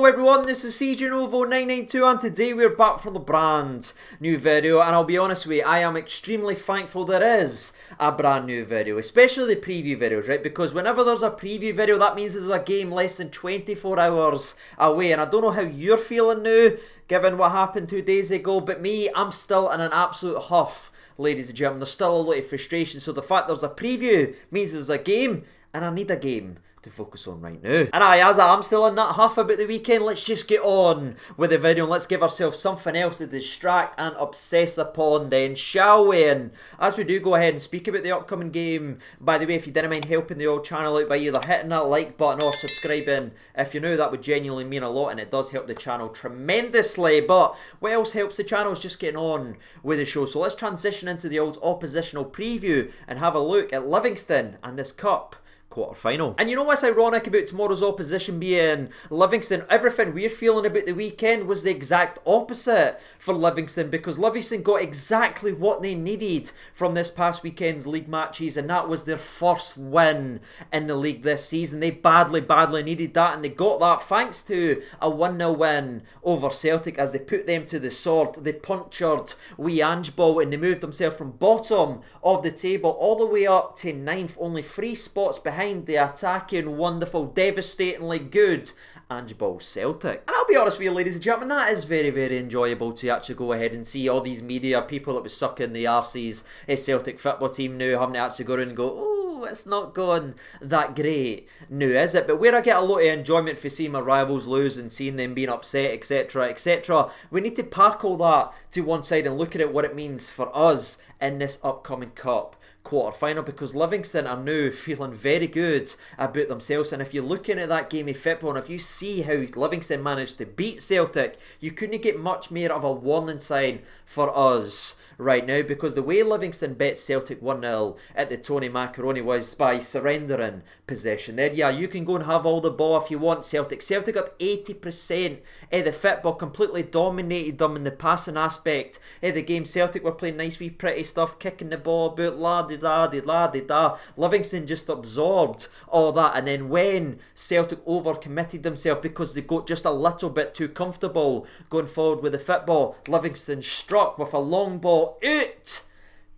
Hello everyone, this is CJNovo992 and today we're back for the brand new video, and I'll be honest with you, I am extremely thankful there is a brand new video, especially the preview videos, right? Because whenever there's a preview video, that means there's a game less than 24 hours away, and I don't know how you're feeling now, given what happened 2 days ago, but me, I'm still in an absolute huff, ladies and gentlemen. There's still a lot of frustration, so the fact there's a preview means there's a game, and I need a game to focus on right now. And as I'm still in that huff about the weekend, let's just get on with the video and let's give ourselves something else to distract and obsess upon then, shall we? And as we do go ahead and speak about the upcoming game, by the way, if you didn't mind helping the old channel out by either hitting that like button or subscribing, if you're new, that would genuinely mean a lot and it does help the channel tremendously. But what else helps the channel is just getting on with the show. So let's transition into the old oppositional preview and have a look at Livingston and this cup quarter-final. And you know what's ironic about tomorrow's opposition being Livingston? Everything we're feeling about the weekend was the exact opposite for Livingston, because Livingston got exactly what they needed from this past weekend's league matches, and that was their first win in the league this season. They badly needed that, and they got that thanks to a 1-0 win over Celtic as they put them to the sword. They punctured wee Ange Ball and they moved themselves from bottom of the table all the way up to 9th, only 3 spots behind the attacking, wonderful, devastatingly good Ange Ball Celtic. And I'll be honest with you, ladies and gentlemen, that is very enjoyable to actually go ahead and see all these media people that was sucking the arses a Celtic football team now having to actually go around and go, oh, it's not going that great now, is it? But where I get a lot of enjoyment for seeing my rivals lose and seeing them being upset, etc, we need to park all that to one side and look at what it means for us in this upcoming cup quarter-final, because Livingston are now feeling very good about themselves. And if you're looking at that game of football and if you see how Livingston managed to beat Celtic, you couldn't get much more of a warning sign for us right now, because the way Livingston bet Celtic 1-0 at the Tony Macaroni was by surrendering possession. There, yeah, you can go and have all the ball if you want. Celtic got 80% of the football, completely dominated them in the passing aspect of the game. Celtic were playing nice wee pretty stuff, kicking the ball about, la-di-da. Livingston just absorbed all that, and then when Celtic overcommitted themselves because they got just a little bit too comfortable going forward with the football, Livingston struck with a long ball out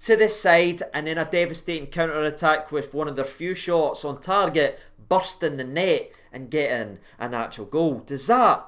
to the side, and then a devastating counter-attack with one of their few shots on target bursting the net and getting an actual goal. Does that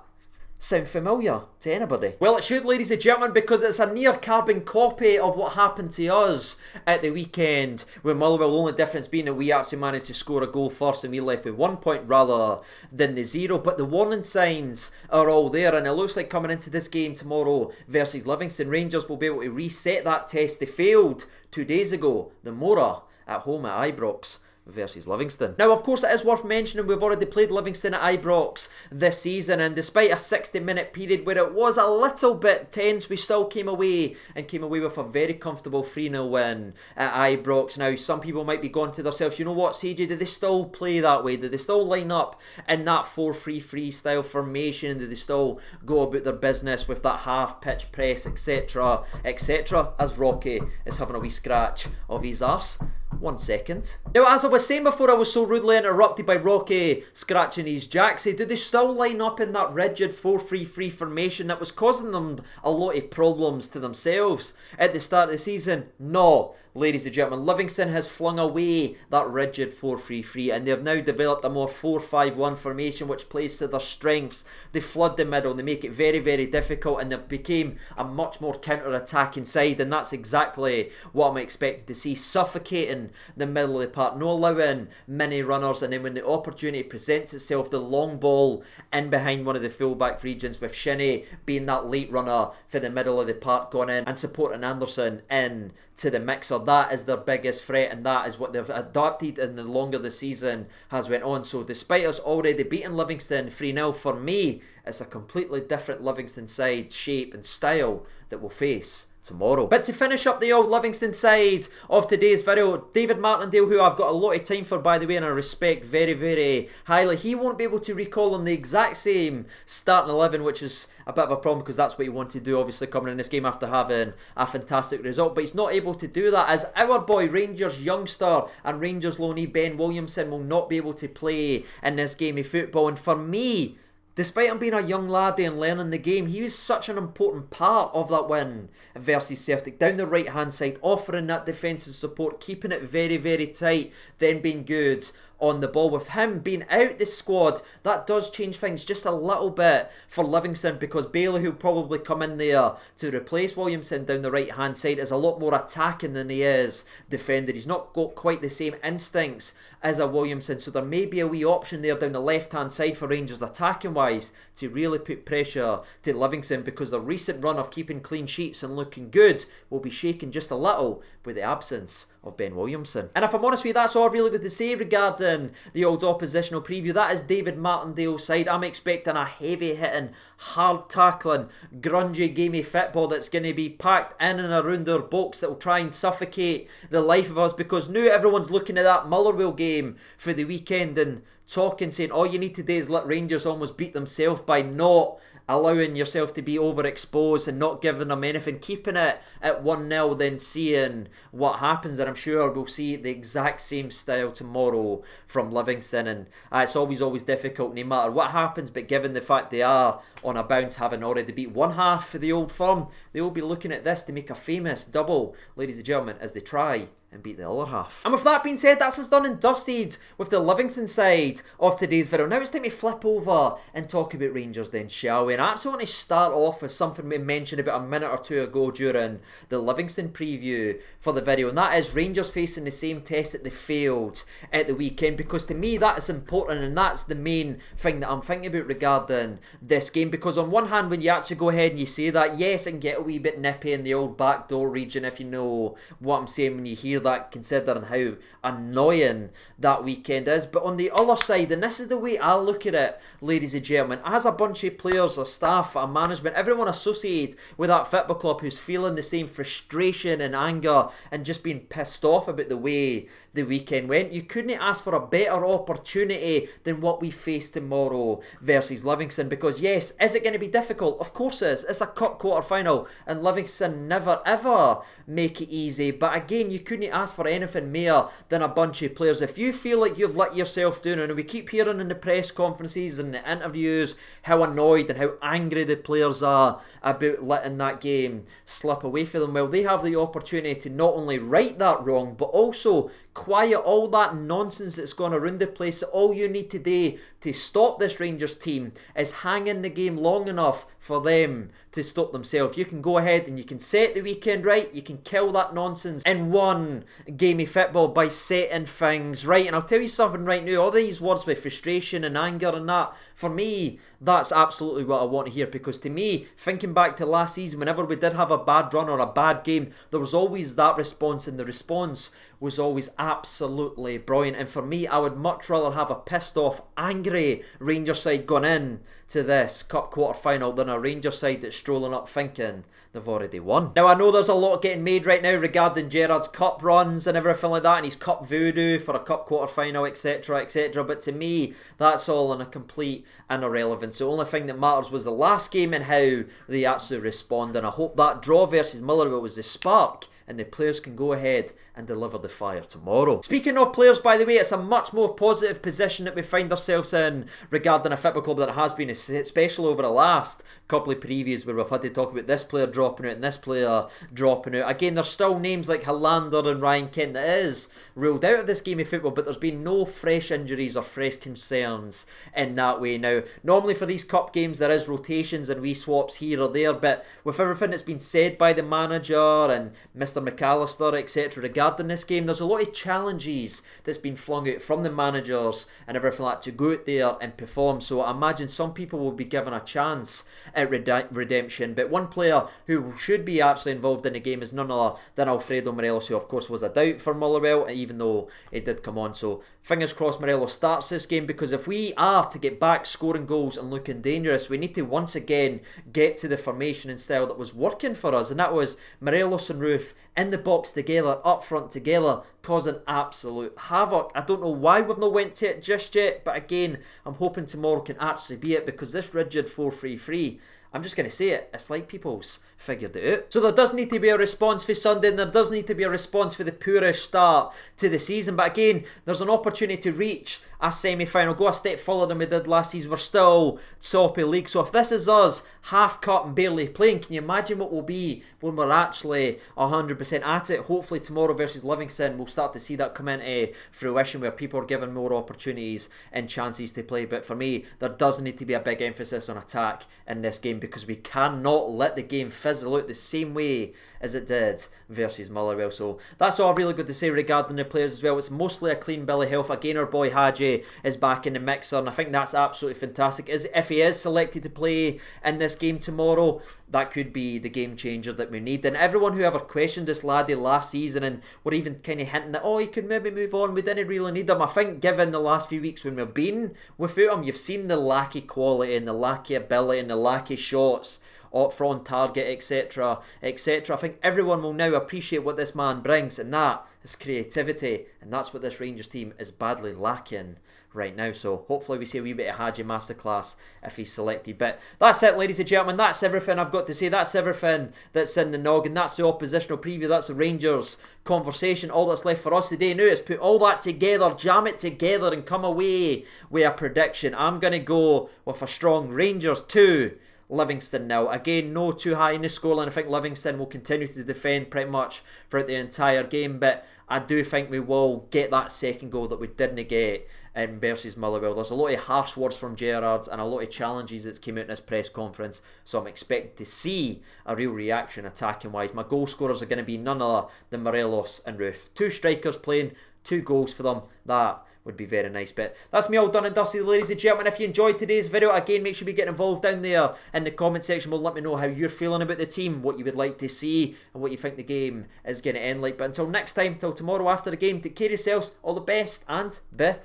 sound familiar to anybody? Well, it should, ladies and gentlemen, because it's a near carbon copy of what happened to us at the weekend with Motherwell. The only difference being that we actually managed to score a goal first and we left with 1 point rather than the 0. But the warning signs are all there, and it looks like coming into this game tomorrow versus Livingston, Rangers will be able to reset that test they failed 2 days ago. The Mora at home at Ibrox versus Livingston. Now, of course, it is worth mentioning we've already played Livingston at Ibrox this season, and despite a 60-minute period where it was a little bit tense, we still came away with a very comfortable 3-0 win at Ibrox. Now, some people might be going to themselves, you know what, CJ, do they still play that way? Do they still line up in that 4-3-3 style formation? Do they still go about their business with that half-pitch press, etc, as Rocky is having a wee scratch of his arse? 1 second. Now, as I was saying before I was so rudely interrupted by Rocky scratching his jacksie, do they still line up in that rigid 4-3-3 formation that was causing them a lot of problems to themselves at the start of the season? No, ladies and gentlemen, Livingston has flung away that rigid 4-3-3 and they have now developed a more 4-5-1 formation which plays to their strengths. They flood the middle, they make it very difficult, and they became a much more counter-attacking side, and that's exactly what I'm expecting to see, suffocating the middle of the park, no allowing many runners, and then when the opportunity presents itself, the long ball in behind one of the fullback regions, with Shinnie being that late runner for the middle of the park going in and supporting Anderson in to the mixer. That is their biggest threat, and that is what they've adapted in the longer the season has went on. So despite us already beating Livingston 3-0, for me it's a completely different Livingston side, shape and style that we'll face tomorrow. But to finish up the old Livingston side of today's video, David Martindale, who I've got a lot of time for, by the way, and I respect very highly, he won't be able to recall on the exact same starting 11, which is a bit of a problem because that's what he wanted to do, obviously, coming in this game after having a fantastic result. But he's not able to do that, as our boy Rangers youngster and Rangers loanee Ben Williamson will not be able to play in this game of football. And for me, Despite him being a young laddie and learning the game, he was such an important part of that win versus Celtic. Down the right hand side, offering that defensive support, keeping it very, very tight, then being good on the ball. With him being out the squad, that does change things just a little bit for Livingston, because Bailey, who'll probably come in there to replace Williamson down the right hand side, is a lot more attacking than he is defending. He's not got quite the same instincts as a Williamson, so there may be a wee option there down the left hand side for Rangers attacking wise to really put pressure to Livingston, because the recent run of keeping clean sheets and looking good will be shaken just a little with the absence of Ben Williamson. And if I'm honest with you, that's all I've really got to say regarding the old oppositional preview. That is David Martindale's side. I'm expecting a heavy hitting, hard tackling, grungy gamey football that's going to be packed in and around our box that will try and suffocate the life of us, because now everyone's looking at that Motherwell game for the weekend and talking, saying all you need to do is let Rangers almost beat themselves by not allowing yourself to be overexposed and not giving them anything, keeping it at 1-0, then seeing what happens. And I'm sure we'll see the exact same style tomorrow from Livingston, and it's always difficult no matter what happens, but given the fact they are on a bounce, having already beat one half of the old firm, they will be looking at this to make a famous double, ladies and gentlemen, as they try and beat the other half. And with that being said, that's us done and dusted with the Livingston side of today's video. Now it's time to flip over and talk about Rangers then, shall we? And I actually want to start off with something we mentioned about a minute or two ago during the Livingston preview for the video, and that is Rangers facing the same test that they failed at the weekend, because to me that is important, and that's the main thing that I'm thinking about regarding this game. Because on one hand, when you actually go ahead and you say that, yes, it can get a wee bit nippy in the old backdoor region, if you know what I'm saying when you hear that, considering how annoying that weekend is. But on the other side, and this is the way I look at it, ladies and gentlemen, as a bunch of players or staff or management, everyone associated with that football club who's feeling the same frustration and anger and just being pissed off about the way the weekend went, you couldn't ask for a better opportunity than what we face tomorrow versus Livingston. Because yes, is it going to be difficult? Of course it is. It's a cup quarter final, and Livingston never ever make it easy. But again, you couldn't ask for anything more than a bunch of players. If you feel like you've let yourself down, and we keep hearing in the press conferences and the interviews how annoyed and how angry the players are about letting that game slip away from them, well, they have the opportunity to not only right that wrong, but also quiet all that nonsense that's gone around the place. All you need to do to stop this Rangers team is hang in the game long enough for them to stop themselves. You can go ahead and you can set the weekend right. You can kill that nonsense in one game of football by setting things right. And I'll tell you something right now, all these words with frustration and anger and that, for me, that's absolutely what I want to hear. Because to me, thinking back to last season, whenever we did have a bad run or a bad game, there was always that response, and the response was always absolutely brilliant. And for me, I would much rather have a pissed off, angry Rangers side going in to this cup quarter final than a Rangers side that's strolling up thinking they've already won. Now I know there's a lot getting made right now regarding Gerrard's cup runs and everything like that, and his cup voodoo for a cup quarter final, etc, etc, but to me that's all in a complete and irrelevance. The only thing that matters was the last game and how they actually respond, and I hope that draw versus Motherwell was the spark and the players can go ahead and deliver the fire tomorrow. Speaking of players, by the way, it's a much more positive position that we find ourselves in regarding a football club that has been especially over the last couple of previews where we've had to talk about this player dropping out and this player dropping out. Again, there's still names like Hollander and Ryan Kent that is ruled out of this game of football, but there's been no fresh injuries or fresh concerns in that way. Now, normally for these cup games there is rotations and wee swaps here or there, but with everything that's been said by the manager and Mr. McAllister, etc, regarding this game, there's a lot of challenges that's been flung out from the managers and everything like that to go out there and perform. So I imagine some people will be given a chance at redemption, but one player who should be actually involved in the game is none other than Alfredo Morelos, who of course was a doubt for Motherwell even though it did come on. So fingers crossed Morelos starts this game, because if we are to get back scoring goals and looking dangerous, we need to once again get to the formation and style that was working for us, and that was Morelos and Roof in the box together, up front together, causing absolute havoc. I don't know why we've not went to it just yet, but again, I'm hoping tomorrow can actually be it, because this rigid 4-3-3, I'm just going to say it. It's like people's figured it out. So there does need to be a response for Sunday, and there does need to be a response for the poorish start to the season. But again, there's an opportunity to reach a semi-final, go a step further than we did last season. We're still top of league. So if this is us half cut and barely playing, can you imagine what we'll be when we're actually 100% at it? Hopefully tomorrow versus Livingston, we'll start to see that come into fruition, where people are given more opportunities and chances to play. But for me, there does need to be a big emphasis on attack in this game, because we cannot let the game fizzle out the same way as it did versus Motherwell. So that's all I've really got to say regarding the players as well. It's mostly a clean bill of health. Again, our boy Hagi is back in the mixer, and I think that's absolutely fantastic. If he is selected to play in this game tomorrow, that could be the game changer that we need. And everyone who ever questioned this laddie last season and were even kind of hinting that, oh, he could maybe move on, we didn't really need him. I think given the last few weeks when we've been without him, you've seen the lack of quality and the lack of ability and the lack of shots up front, target, etc, etc. I think everyone will now appreciate what this man brings, and that is creativity, and that's what this Rangers team is badly lacking right now. So hopefully we see a wee bit of Hagi masterclass if he's selected. But that's it, ladies and gentlemen. That's everything I've got to say. That's everything that's in the noggin. That's the oppositional preview. That's the Rangers conversation. All that's left for us today now is put all that together, jam it together, and come away with a prediction. I'm going to go with a strong Rangers 2, Livingston nil. Again, no too high in the scoreline. I think Livingston will continue to defend pretty much throughout the entire game, but I do think we will get that second goal that we didn't get in versus Motherwell. There's a lot of harsh words from Gerrard and a lot of challenges that's came out in this press conference, so I'm expecting to see a real reaction attacking wise. My goal scorers are going to be none other than Morelos and Roof. 2 strikers playing, 2 goals for them. That would be very nice. But that's me all done and dusted, ladies and gentlemen. If you enjoyed today's video, again, make sure you get involved down there in the comment section. Well, let me know how you're feeling about the team, what you would like to see, and what you think the game is going to end like. But until next time, till tomorrow after the game, take care of yourselves, all the best, and bye.